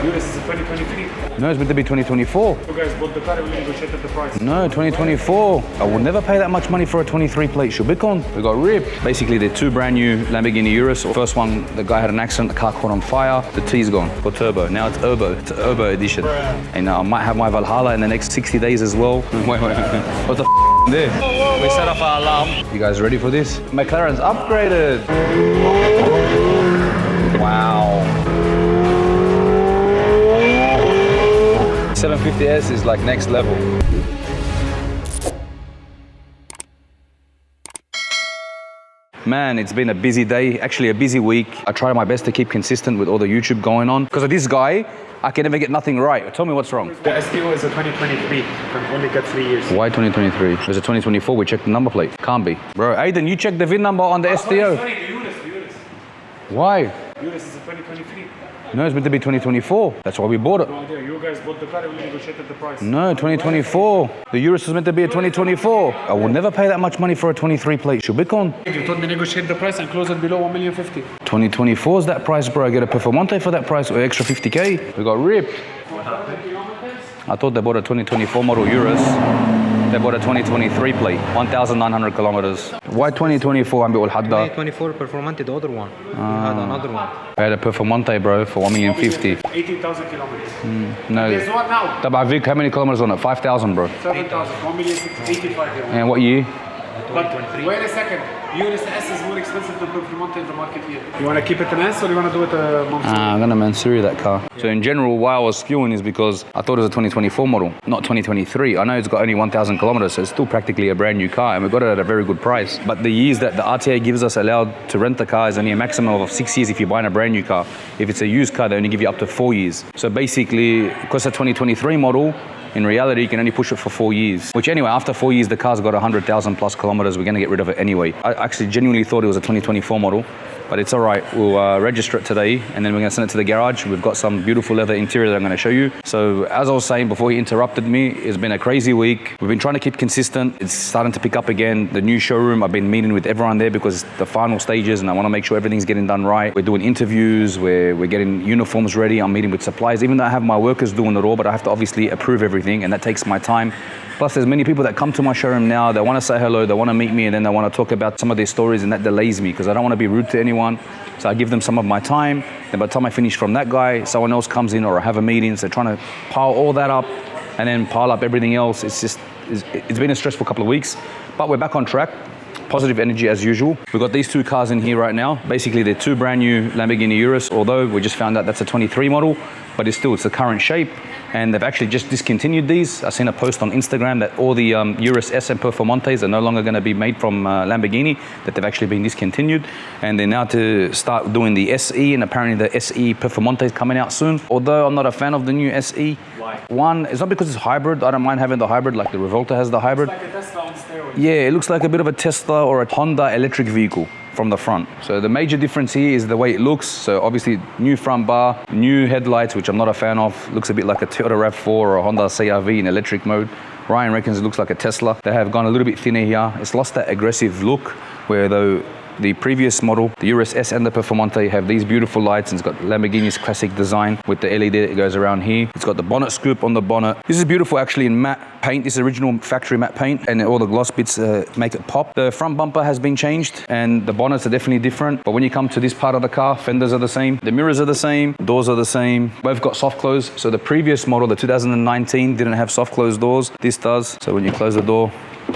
Urus is a 2023. No, it's meant to be 2024. You guys bought the car, we negotiated the price. No, 2024. I will never pay that much money for a 23 plate Showroom. We got ripped. Basically, they're two brand new Lamborghini Urus. First one, the guy had an accident, the car caught on fire, the T's gone for turbo. Now it's Urbo. It's an Urbo edition. And I might have my Valhalla in the next 60 days as well. Wait. What the there? We set off our alarm. You guys ready for this? McLaren's upgraded. Wow. 750S is like next level. Man, it's been a busy day, actually a busy week. I try my best to keep consistent with all the YouTube going on. Because of this guy, I can never get nothing right. Tell me what's wrong. The STO is a 2023. You can only get 3 years. Why 2023? There's a 2024, we checked the number plate. Can't be. Bro, Aiden, you checked the VIN number on the STO. Sorry, the Urus. Why? Urus is a 2023. No, it's meant to be 2024. That's why we bought it. No idea. You guys bought the car, we negotiated the price. No, 2024. The Urus was meant to be a 2024. I will never pay that much money for a 23 plate Showroom. You told me negotiate the price and close it below 1,050,000. 2024 is that price, bro. I get a Performante for that price or extra 50K. We got ripped. I thought they bought a 2024 model Urus. They bought a 2023 plate, 1,900 kilometers. Why 2024? I'm 2024 Performante, the other one. We had another one. I had a Performante, bro, for 1,050,000. 18,000 kilometers. No. There's one now. Tabak Vic, how many kilometers on it? 5,000, bro. 7,000. 1,085,000. And what year? But wait a second. Urus S is more expensive than Performante in the market here. You want to keep it an S or you want to do it a Mansuri? I'm gonna Mansuri that car. So in general, why I was skewing is because I thought it was a 2024 model, not 2023. I know it's got only 1,000 kilometers, so it's still practically a brand new car, and we got it at a very good price. But the years that the RTA gives us allowed to rent the car is only a maximum of 6 years if you're buying a brand new car. If it's a used car, they only give you up to 4 years. So basically, because it's a 2023 model, in reality, you can only push it for 4 years. Which anyway, after 4 years, the car's got 100,000 plus kilometers. We're gonna get rid of it anyway. I actually genuinely thought it was a 2024 model, but it's all right. We'll register it today, and then we're gonna send it to the garage. We've got some beautiful leather interior that I'm gonna show you. So as I was saying before he interrupted me, it's been a crazy week. We've been trying to keep consistent. It's starting to pick up again. The new showroom, I've been meeting with everyone there because it's the final stages, and I wanna make sure everything's getting done right. We're doing interviews, we're getting uniforms ready. I'm meeting with suppliers, even though I have my workers doing it all, but I have to obviously approve everything, and that takes my time. Plus, there's many people that come to my showroom now, they want to say hello, they want to meet me, and then they want to talk about some of their stories, and that delays me because I don't want to be rude to anyone. So I give them some of my time. Then by the time I finish from that guy, someone else comes in or I have a meeting. So trying to pile all that up and then pile up everything else. It's been a stressful couple of weeks, but we're back on track. Positive energy as usual. We've got these two cars in here right now. Basically, they're two brand new Lamborghini Urus, although we just found out that's a 23 model, but it's the current shape. And they've actually just discontinued these. I've seen a post on Instagram that all the Urus S and Performantes are no longer going to be made from Lamborghini, that they've actually been discontinued. And they're now to start doing the SE, and apparently the SE Performante is coming out soon. Although I'm not a fan of the new SE. Why? One, it's not because it's hybrid. I don't mind having the hybrid, like the Revolta has the hybrid. It's like a Tesla on steroids. Yeah, it looks like a bit of a Tesla or a Honda electric vehicle from the front. So the major difference here is the way it looks. So obviously new front bar, new headlights, which I'm not a fan of. Looks a bit like a Toyota RAV4 or a Honda CR-V in electric mode. Ryan reckons it looks like a Tesla. They have gone a little bit thinner here. It's lost that aggressive look, where though the previous model, the Urus S and the Performante, have these beautiful lights, and it's got Lamborghini's classic design with the LED that goes around here. It's got the bonnet scoop on the bonnet. This is beautiful actually in matte paint. This is original factory matte paint, and all the gloss bits make it pop. The front bumper has been changed, and the bonnets are definitely different. But when you come to this part of the car, fenders are the same, the mirrors are the same, doors are the same. Both got soft close. So the previous model, the 2019, didn't have soft close doors. This does. So when you close the door,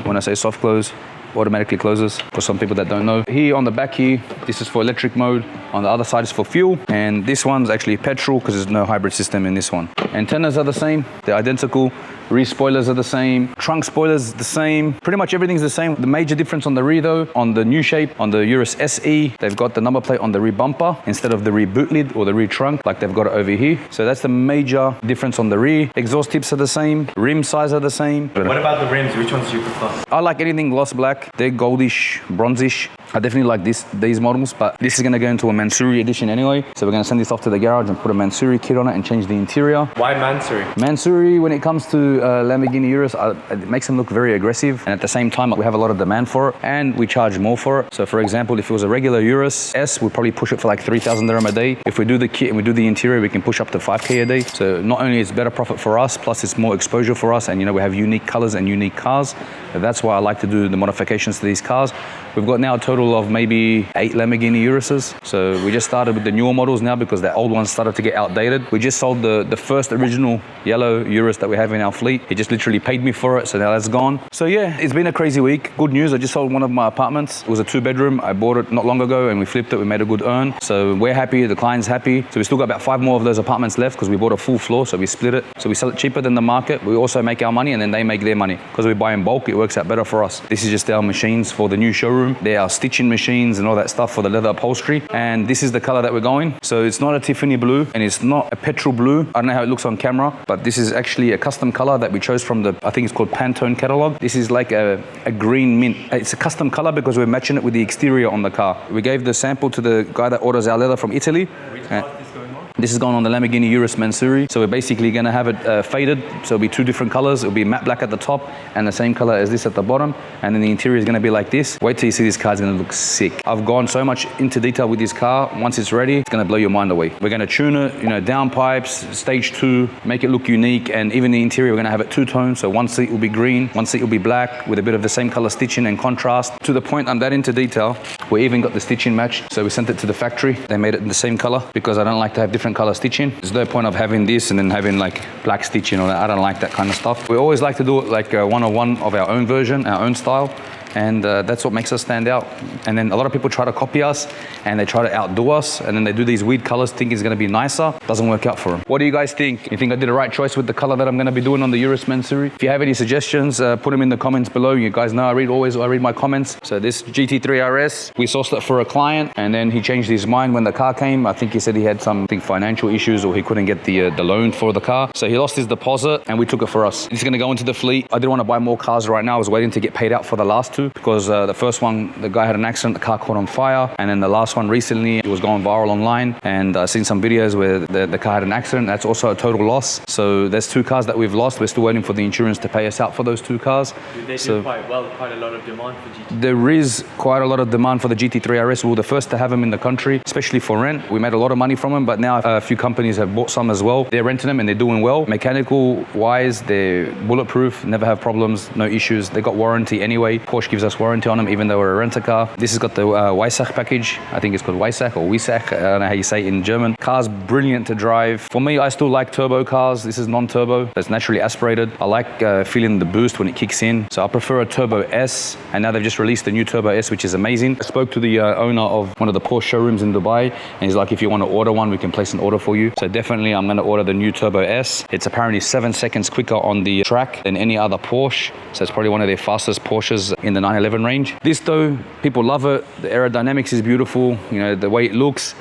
when I say soft close, automatically closes, for some people that don't know. Here on the back here, this is for electric mode. On the other side is for fuel. And this one's actually petrol because there's no hybrid system in this one. Antennas are the same, they're identical. Rear spoilers are the same. Trunk spoilers the same. Pretty much everything's the same. The major difference on the rear though, on the new shape, on the Urus SE, they've got the number plate on the rear bumper instead of the rear boot lid or the rear trunk like they've got it over here. So that's the major difference on the rear. Exhaust tips are the same. Rim size are the same. What about the rims? Which ones do you prefer? I like anything gloss black. They're goldish, bronzish. I definitely like these models, but this is going to go into a Mansuri edition anyway. So we're going to send this off to the garage and put a Mansuri kit on it and change the interior. Why Mansuri? Mansuri, when it comes to Lamborghini Urus, it makes them look very aggressive. And at the same time, we have a lot of demand for it and we charge more for it. So for example, if it was a regular Urus S, we'd probably push it for like 3,000 dirham a day. If we do the kit and we do the interior, we can push up to 5K a day. So not only is it better profit for us, plus it's more exposure for us. And you know, we have unique colors and unique cars. That's why I like to do the modifications to these cars. We've got now a total of maybe 8 Lamborghini Uruses. So we just started with the newer models now because the old ones started to get outdated. We just sold the first original yellow Urus that we have in our fleet. He just literally paid me for it, so now that's gone. So yeah, it's been a crazy week. Good news, I just sold one of my apartments. It was a 2-bedroom. I bought it not long ago and we flipped it. We made a good earn. So we're happy, the client's happy. So we still got about 5 more of those apartments left because we bought a full floor, so we split it. So we sell it cheaper than the market. We also make our money and then they make their money. Because we buy in bulk, it works out better for us. This is just our machines for the new showroom. They're our stitching machines and all that stuff for the leather upholstery. And this is the color that we're going. So it's not a Tiffany blue and it's not a petrol blue. I don't know how it looks on camera, but this is actually a custom color that we chose from the, I think it's called Pantone catalog. This is like a green mint. It's a custom color because we're matching it with the exterior on the car. We gave the sample to the guy that orders our leather from Italy. Which car is this going on? This is going on the Lamborghini Urus Mansuri. So we're basically going to have it faded. So it'll be 2 different colors. It'll be matte black at the top and the same color as this at the bottom. And then the interior is going to be like this. Wait till you see this car, it's going to look sick. I've gone so much into detail with this car. Once it's ready, it's going to blow your mind away. We're going to tune it, you know, down pipes, stage 2, make it look unique. And even the interior, we're going to have it 2-tone. So one seat will be green, one seat will be black with a bit of the same color stitching and contrast. To the point I'm that into detail, we even got the stitching matched. So we sent it to the factory. They made it in the same color because I don't like to have different color stitching. There's no point of having this and then having like black stitching or that. I don't like that kind of stuff. We always like to do it like a 101 of our own version, our own style. And that's what makes us stand out. And then a lot of people try to copy us and they try to outdo us. And then they do these weird colors, think it's going to be nicer. Doesn't work out for them. What do you guys think? You think I did the right choice with the color that I'm going to be doing on the Urus Mansuri? If you have any suggestions, put them in the comments below. You guys know I read my comments. So this GT3 RS, we sourced it for a client and then he changed his mind when the car came. I think he said he had some financial issues or he couldn't get the loan for the car. So he lost his deposit and we took it for us. It's going to go into the fleet. I didn't want to buy more cars right now. I was waiting to get paid out for the last 2 because the first one, the guy had an accident, the car caught on fire. And then the last one recently, it was going viral online. And I've seen some videos where the car had an accident. That's also a total loss. So there's 2 cars that we've lost. We're still waiting for the insurance to pay us out for those 2 cars. They do quite well, quite a lot of demand for GT3. There is quite a lot of demand for the GT3 RS. We were the first to have them in the country, especially for rent. We made a lot of money from them, but now a few companies have bought some as well. They're renting them and they're doing well. Mechanical wise, they're bulletproof, never have problems, no issues. They got warranty anyway. Porsche gives us warranty on them, even though we're a renter car. This has got the Weissach package. I think it's called Weissach or Weissach. I don't know how you say it in German. Car's brilliant to drive. For me, I still like turbo cars. This is non-turbo. It's naturally aspirated. I like feeling the boost when it kicks in. So I prefer a Turbo S. And now they've just released the new Turbo S, which is amazing. I spoke to the owner of one of the Porsche showrooms in Dubai. And he's like, if you want to order one, we can place an order for you. So definitely I'm going to order the new Turbo S. It's apparently 7 seconds quicker on the track than any other Porsche. So it's probably one of their fastest Porsches in the 911 range. This though, people love it. The aerodynamics is beautiful, you know, the way it looks.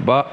But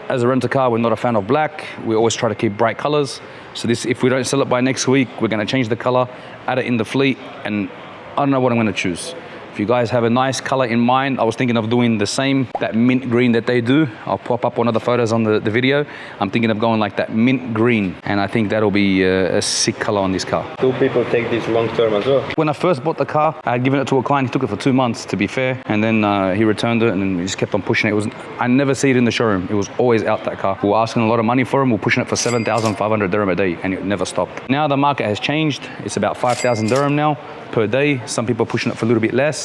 as a renter car, we're not a fan of black. We always try to keep bright colors. So this, if we don't sell it by next week, we're going to change the color, add it in the fleet, and I don't know what I'm going to choose. If you guys have a nice color in mind, I was thinking of doing the same, that mint green that they do. I'll pop up one of the photos on the video. I'm thinking of going like that mint green, and I think that'll be a sick color on this car. Do people take this long term as well? When I first bought the car, I had given it to a client. He took it for 2 months, to be fair, and then he returned it, and then we just kept on pushing it. I never see it in the showroom. It was always out, that car. We were asking a lot of money for him. We were pushing it for 7,500 dirham a day, and it never stopped. Now the market has changed. It's about 5,000 dirham now per day. Some people are pushing it for a little bit less.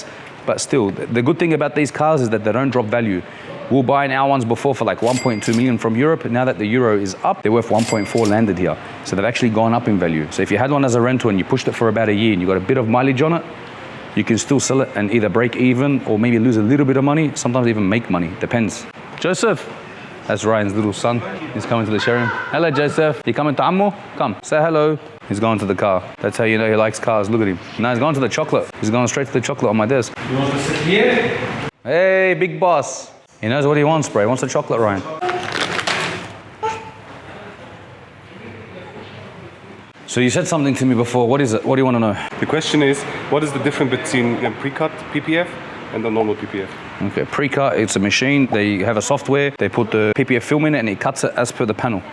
But still, the good thing about these cars is that they don't drop value. We were buying our ones before for like 1.2 million from Europe. Now that the euro is up, they're worth 1.4 landed here. So they've actually gone up in value. So if you had one as a rental and you pushed it for about a year and you got a bit of mileage on it, you can still sell it and either break even or maybe lose a little bit of money, sometimes even make money, depends. Joseph, that's Ryan's little son. He's coming to the showroom. Hello, Joseph. You coming to Ammo? Come, say hello. He's going to the car. That's how you know he likes cars. Look at him. Now he's going to the chocolate. He's going straight to the chocolate on my desk. You want to sit here? Hey, big boss. He knows what he wants, bro. He wants the chocolate, Ryan. So you said something to me before. What is it? What do you want to know? The question is, what is the difference between a pre-cut PPF and the normal PPF. Okay, pre-cut, it's a machine. They have a software. They put the PPF film in it and it cuts it as per the panel.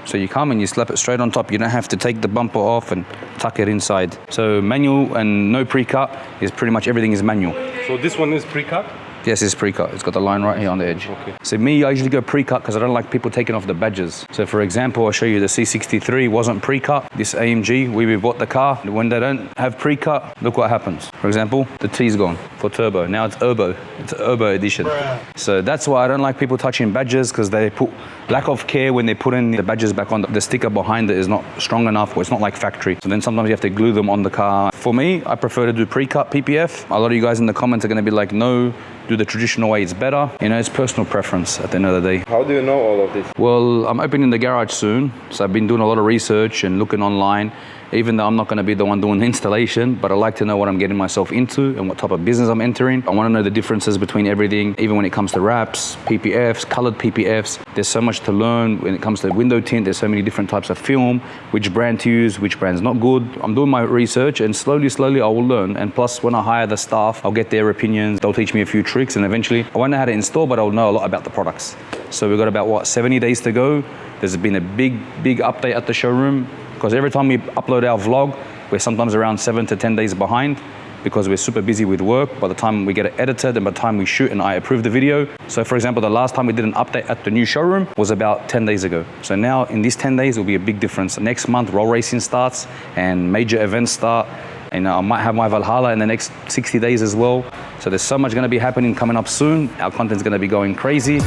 So you come and you slap it straight on top. You don't have to take the bumper off and tuck it inside. So manual and no pre-cut is pretty much everything is manual. So this one is pre-cut? Yes, it's pre-cut. It's got the line right here on the edge. Okay. So me, I usually go pre-cut because I don't like people taking off the badges. So for example, I'll show you the C63 wasn't pre-cut. This AMG, we bought the car. When they don't have pre-cut, look what happens. For example, the T's gone for turbo. Now it's Urbo. It's Urbo edition. So that's why I don't like people touching badges because they put lack of care when they put in the badges back on. The sticker behind it is not strong enough or it's not like factory. So then sometimes you have to glue them on the car. For me, I prefer to do pre-cut PPF. A lot of you guys in the comments are going to be like, no, do the traditional way, it's better. You know, it's personal preference at the end of the day. How do you know all of this? Well, I'm opening the garage soon, so I've been doing a lot of research and looking online. Even though I'm not going to be the one doing the installation, but I like to know what I'm getting myself into and what type of business I'm entering. I want to know the differences between everything, even when it comes to wraps, PPFs, colored PPFs. There's so much to learn when it comes to window tint. There's so many different types of film, which brand to use, which brand's not good. I'm doing my research and slowly I will learn. And plus, when I hire the staff, I'll get their opinions. They'll teach me a few tricks and eventually I won't know how to install, but I'll know a lot about the products. So we've got about, 70 days to go. There's been a big update at the showroom. Because every time we upload our vlog, we're sometimes around 7 to 10 days behind because we're super busy with work by the time we get it edited and by the time we shoot and I approve the video. So for example, the last time we did an update at the new showroom was about 10 days ago. So now in these 10 days, will be a big difference. Next month, roll racing starts and major events start. And I might have my Valhalla in the next 60 days as well. So there's so much gonna be happening coming up soon. Our content's gonna be going crazy.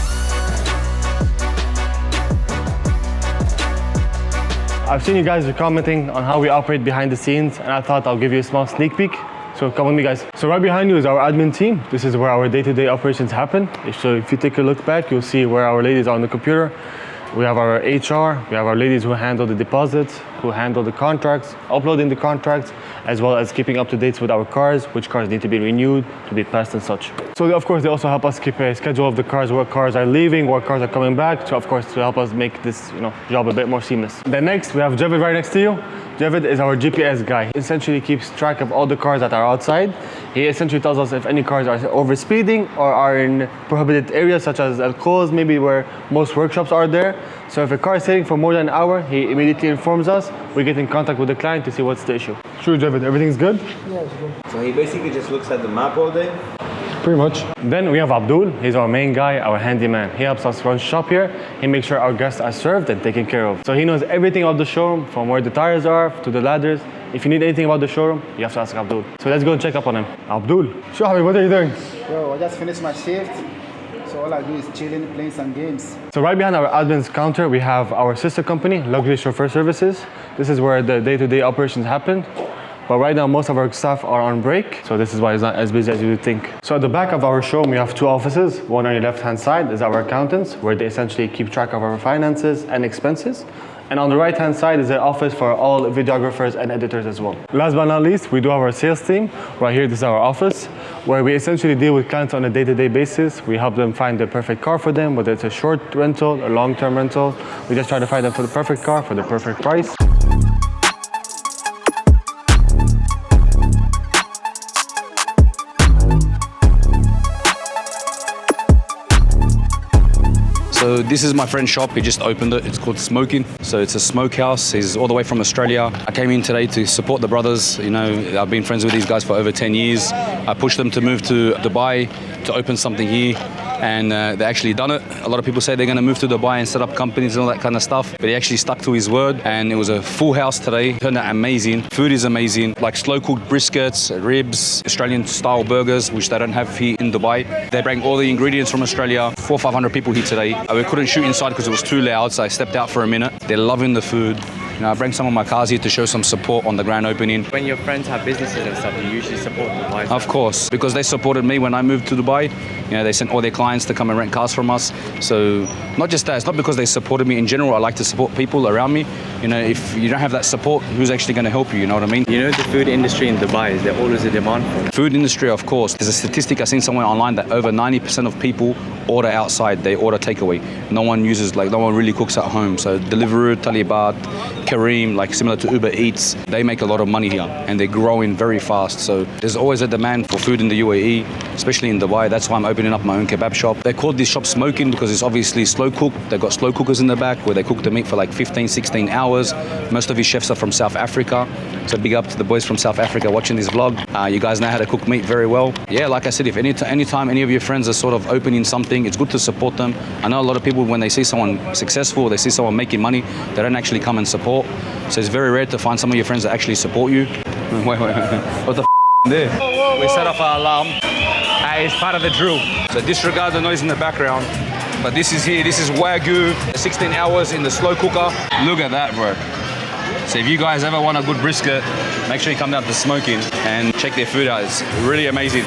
I've seen you guys are commenting on how we operate behind the scenes, and I thought I'll give you a small sneak peek. So come with me, guys. So right behind you is our admin team. This is where our day-to-day operations happen. So if you take a look back, you'll see where our ladies are on the computer. We have our HR, we have our ladies who handle the deposits, who handle the contracts, uploading the contracts, as well as keeping up to date with our cars, which cars need to be renewed, to be passed and such. So of course, they also help us keep a schedule of the cars, what cars are leaving, what cars are coming back, so of course, to help us make this job a bit more seamless. Then next, we have Javid right next to you. Javid is our GPS guy. He essentially keeps track of all the cars that are outside. He essentially tells us if any cars are over speeding or are in prohibited areas such as El Coz, maybe where most workshops are there. So if a car is sitting for more than an hour, he immediately informs us. We get in contact with the client to see what's the issue. Sure, Javid, everything's good? Yeah, it's good. So he basically just looks at the map all day? Pretty much. Then we have Abdul. He's our main guy, our handyman. He helps us run shop here. He makes sure our guests are served and taken care of. So he knows everything about the showroom, from where the tires are to the ladders. If you need anything about the showroom, you have to ask Abdul. So let's go and check up on him. Abdul, Shahabi, what are you doing? Yo, I just finished my shift. So all I do is chilling, playing some games. So right behind our admin's counter, we have our sister company, Luxury Chauffeur Services. This is where the day-to-day operations happen. But right now, most of our staff are on break, so this is why it's not as busy as you would think. So at the back of our showroom, we have two offices. One on your left-hand side is our accountants, where they essentially keep track of our finances and expenses. And on the right-hand side is an office for all videographers and editors as well. Last but not least, we do have our sales team. Right here, this is our office, where we essentially deal with clients on a day-to-day basis. We help them find the perfect car for them, whether it's a short rental, a long-term rental. We just try to find them for the perfect car, for the perfect price. So this is my friend's shop. He just opened it. It's called Smokin. So it's a smokehouse. He's all the way from Australia. I came in today to support the brothers. You know, I've been friends with these guys for over 10 years. I pushed them to move to Dubai to open something here. And they actually done it. A lot of people say they're going to move to Dubai and set up companies and all that kind of stuff. But he actually stuck to his word. And it was a full house today. Turned out amazing. Food is amazing. Like slow-cooked briskets, ribs, Australian-style burgers, which they don't have here in Dubai. They bring all the ingredients from Australia. 400 or 500 people here today. We couldn't shoot inside because it was too loud, so I stepped out for a minute. They're loving the food. You know, I bring some of my cars here to show some support on the grand opening. When your friends have businesses and stuff, you usually support Dubai. Of course, because they supported me when I moved to Dubai. You know, they sent all their clients to come and rent cars from us. So not just that, it's not because they supported me in general. I like to support people around me. You know, if you don't have that support, who's actually going to help you? You know what I mean? You know, the food industry in Dubai, is there always a demand for it? Food industry, of course. There's a statistic I seen somewhere online that over 90% of people order outside. They order takeaway. No one really cooks at home. So Deliveroo, Talibat, Kareem, like similar to Uber Eats, they make a lot of money here and they're growing very fast. So there's always a demand for food in the UAE. especially in Dubai. That's why I'm opening up my own kebab shop. They called this shop Smokin because it's obviously slow cooked. They've got slow cookers in the back where they cook the meat for like 15, 16 hours. Most of his chefs are from South Africa. So big up to the boys from South Africa watching this vlog. You guys know how to cook meat very well. Yeah, like I said, if anytime any of your friends are sort of opening something, it's good to support them. I know a lot of people, when they see someone successful, they see someone making money, they don't actually come and support. So it's very rare to find some of your friends that actually support you. Wait. What the there? We set off our alarm. It's part of the drill. So disregard the noise in the background. But this is here, this is Wagyu, 16 hours in the slow cooker. Look at that, bro. So if you guys ever want a good brisket, make sure you come down to Smokin and check their food out. It's really amazing.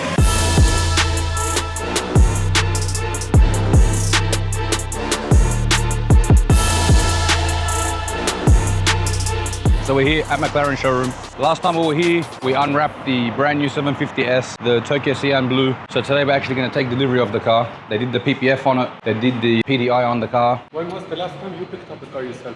So we're here at McLaren showroom. Last time we were here, we unwrapped the brand new 750S, the Tokyo Cyan Blue. So today we're actually going to take delivery of the car. They did the PPF on it. They did the PDI on the car. When was the last time you picked up the car yourself?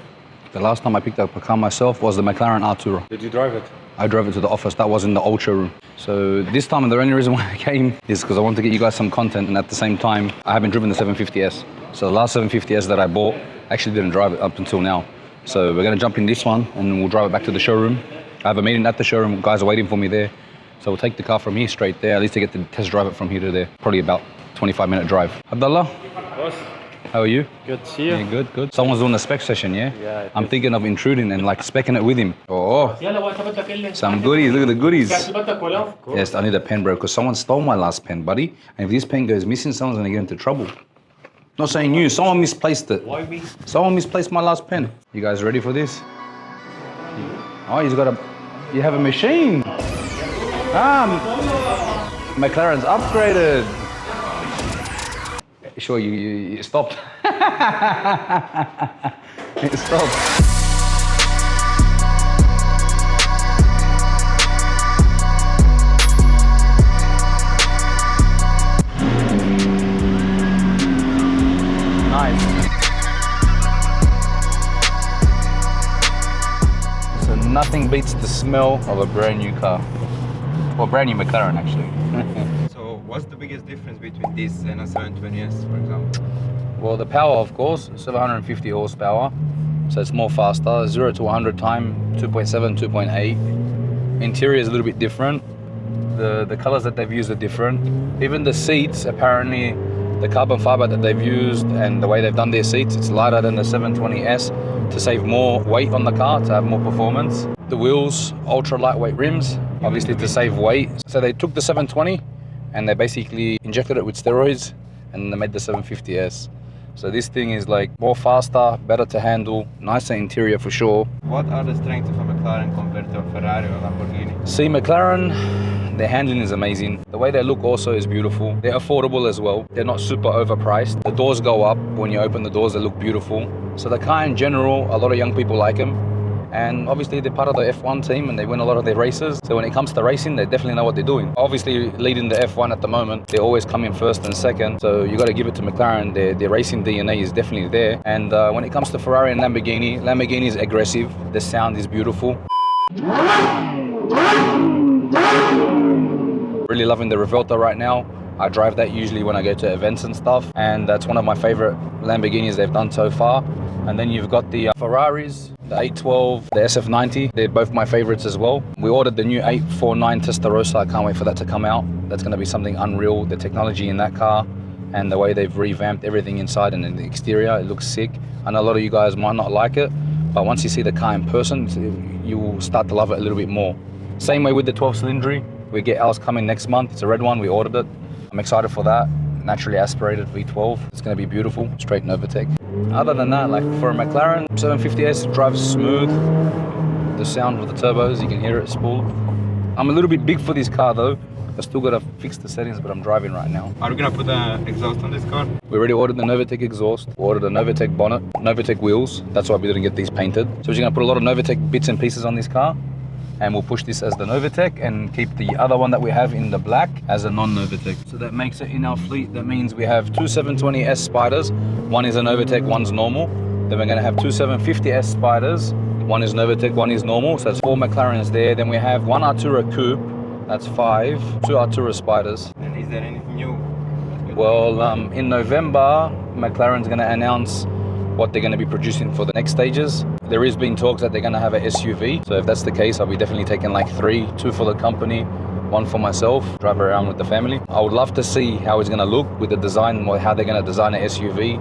The last time I picked up a car myself was the McLaren Artura. Did you drive it? I drove it to the office. That was in the old showroom. So this time, the only reason why I came is because I want to get you guys some content, and at the same time, I haven't driven the 750S. So the last 750S that I bought, I actually didn't drive it up until now. So we're gonna jump in this one and we'll drive it back to the showroom. I have a meeting at the showroom, guys are waiting for me there. So we'll take the car from here straight there, at least to get to test drive it from here to there. Probably about 25-minute drive. Abdullah, Boss, how are you? good to see you. Yeah, good. Someone's doing a spec session, yeah? Yeah. I'm thinking of intruding and like specking it with him. Oh, some goodies, look at the goodies. Yes, I need a pen, bro, because someone stole my last pen, buddy. And if this pen goes missing, someone's gonna get into trouble. Not saying you, someone misplaced it. Why me? Someone misplaced my last pen. You guys ready for this? Oh, you have a machine. McLaren's upgraded. Sure, you stopped. It stopped. So nothing beats the smell of a brand new car. Well, brand new McLaren actually. So what's the biggest difference between this and a 720S, for example? Well, the power, of course, 750 horsepower. So it's more faster. 0 to 100 time, 2.7, 2.8. Interior is a little bit different. The colors that they've used are different. Even the seats, apparently, the carbon fiber that they've used and the way they've done their seats, it's lighter than the 720S to save more weight on the car, to have more performance. The wheels, ultra lightweight rims, obviously to save weight. So they took the 720 and they basically injected it with steroids and they made the 750S. So this thing is like more faster, better to handle, nicer interior for sure. What are the strengths of a McLaren compared to a Ferrari or Lamborghini? See, McLaren, their handling is amazing. The way they look also is beautiful. They're affordable as well. They're not super overpriced. The doors go up. When you open the doors, they look beautiful. So the car in general, a lot of young people like them. And obviously they're part of the F1 team and they win a lot of their races. So when it comes to racing, they definitely know what they're doing. Obviously leading the F1 at the moment, they always come in first and second. So you got to give it to McLaren. Their racing DNA is definitely there. And when it comes to Ferrari and Lamborghini, Lamborghini is aggressive. The sound is beautiful. Really loving the Revuelta right now. I drive that usually when I go to events and stuff. And that's one of my favorite Lamborghinis they've done so far. And then you've got the Ferraris, the 812, the SF90. They're both my favorites as well. We ordered the new 849 Testarossa. I can't wait for that to come out. That's going to be something unreal. The technology in that car and the way they've revamped everything inside and in the exterior, it looks sick. I know a lot of you guys might not like it, but once you see the car in person, you will start to love it a little bit more. Same way with the 12 cylindry. We get ours coming next month. It's a red one. We ordered it. I'm excited for that. Naturally aspirated V12. It's going to be beautiful. Straight Novatec. Other than that, like for a McLaren 750S, drives smooth. The sound of the turbos, you can hear it spooled. I'm a little bit big for this car though. I still got to fix the settings, but I'm driving right now. Are we going to put an exhaust on this car? We already ordered the Novatec exhaust. We ordered a Novatec bonnet, Novatec wheels. That's why we didn't get these painted. So we're going to put a lot of Novatec bits and pieces on this car. And we'll push this as the Novatec and keep the other one that we have in the black as a non-Novatec. So that makes it in our fleet. That means we have two 720S Spiders. One is a Novatec, one's normal. Then we're going to have two 750S Spiders. One is Novatec, one is normal. So that's 4 McLarens there. Then we have one Artura Coupe That's 5. 2 Artura Spiders. And is there anything new? Well, in November, McLaren's going to announce what they're going to be producing for the next stages. There is been talks that they're going to have an SUV. So if that's the case, I'll be definitely taking like 3, 2 for the company, 1 for myself, drive around with the family. I would love to see how it's going to look with the design, or how they're going to design an SUV.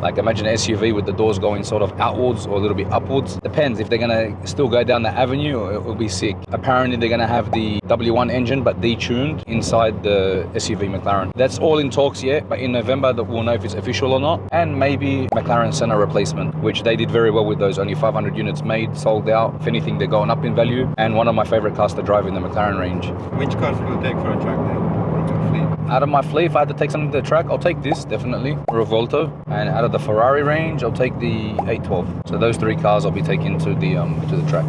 Like imagine an SUV with the doors going sort of outwards or a little bit upwards. Depends if they're gonna still go down the avenue, or it will be sick. Apparently they're gonna have the W1 engine but detuned inside the SUV McLaren. That's all in talks yet, but in November we'll know if it's official or not. And maybe McLaren Senna replacement, which they did very well with those. Only 500 units made, sold out. If anything, they're going up in value. And one of my favorite cars to drive in the McLaren range. Which cars will you take for a track then? From your fleet? Out of my fleet, if I had to take something to the track, I'll take this, definitely, Revolto. And out of the Ferrari range, I'll take the 812. So those 3 cars I'll be taking to the track.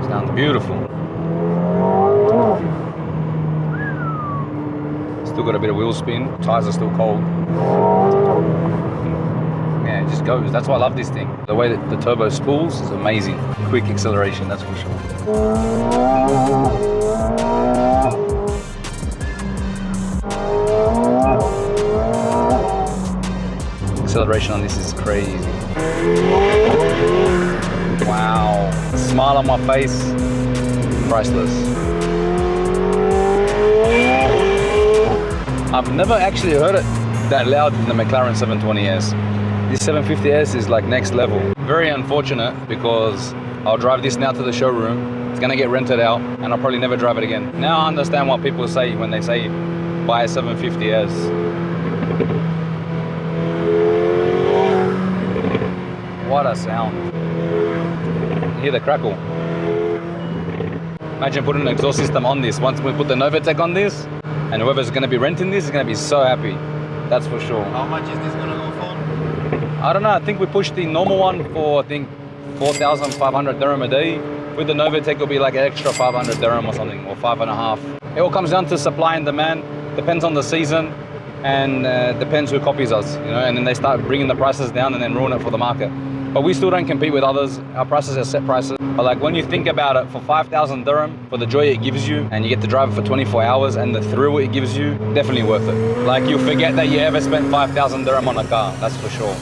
Sounds beautiful. Still got a bit of wheel spin. Tires are still cold. Yeah, it just goes. That's why I love this thing. The way that the turbo spools is amazing. Quick acceleration, that's for sure. Acceleration on this is crazy. Wow. Smile on my face. Priceless. I've never actually heard it that loud in the McLaren 720S. This 750S is like next level. Very unfortunate because I'll drive this now to the showroom. It's gonna get rented out and I'll probably never drive it again. Now I understand what people say when they say buy a 750S. What a sound. You hear the crackle. Imagine putting an exhaust system on this. Once we put the Novatec on this, and whoever's gonna be renting this is gonna be so happy. That's for sure. How much is this gonna go for? I don't know, I think we pushed the normal one for, I think, 4,500 dirham a day. With the Novatec, it'll be like an extra 500 dirham or something, or 5.5. It all comes down to supply and demand. Depends on the season, and depends who copies us, you know, and then they start bringing the prices down and then ruin it for the market. But we still don't compete with others. Our prices are set prices. But like when you think about it, for 5,000 dirham, for the joy it gives you, and you get to drive it for 24 hours, and the thrill it gives you, definitely worth it. Like you'll forget that you ever spent 5,000 dirham on a car, that's for sure.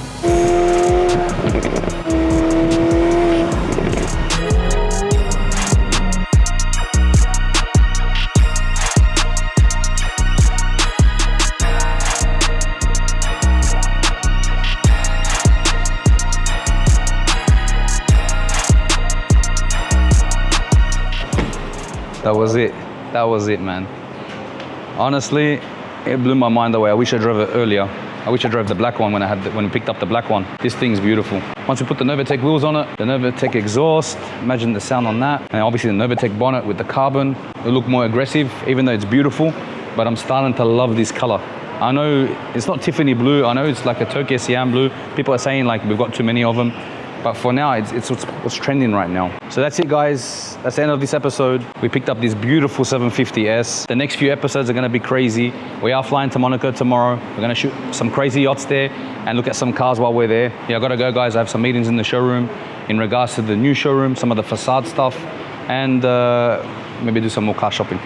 That was it, man. Honestly, it blew my mind away. I wish I drove it earlier. I wish I drove the black one when I picked up the black one. This thing's beautiful. Once we put the Novatec wheels on it, the Novatec exhaust, imagine the sound on that. And obviously the Novatec bonnet with the carbon, it'll look more aggressive, even though it's beautiful, but I'm starting to love this color. I know it's not Tiffany blue. I know it's like a turquoise cyan blue. People are saying like we've got too many of them. But for now, it's what's trending right now. So that's it, guys. That's the end of this episode. We picked up this beautiful 750S. The next few episodes are gonna be crazy. We are flying to Monaco tomorrow. We're gonna shoot some crazy yachts there and look at some cars while we're there. Yeah, I gotta go, guys. I have some meetings in the showroom in regards to the new showroom, some of the facade stuff, and maybe do some more car shopping.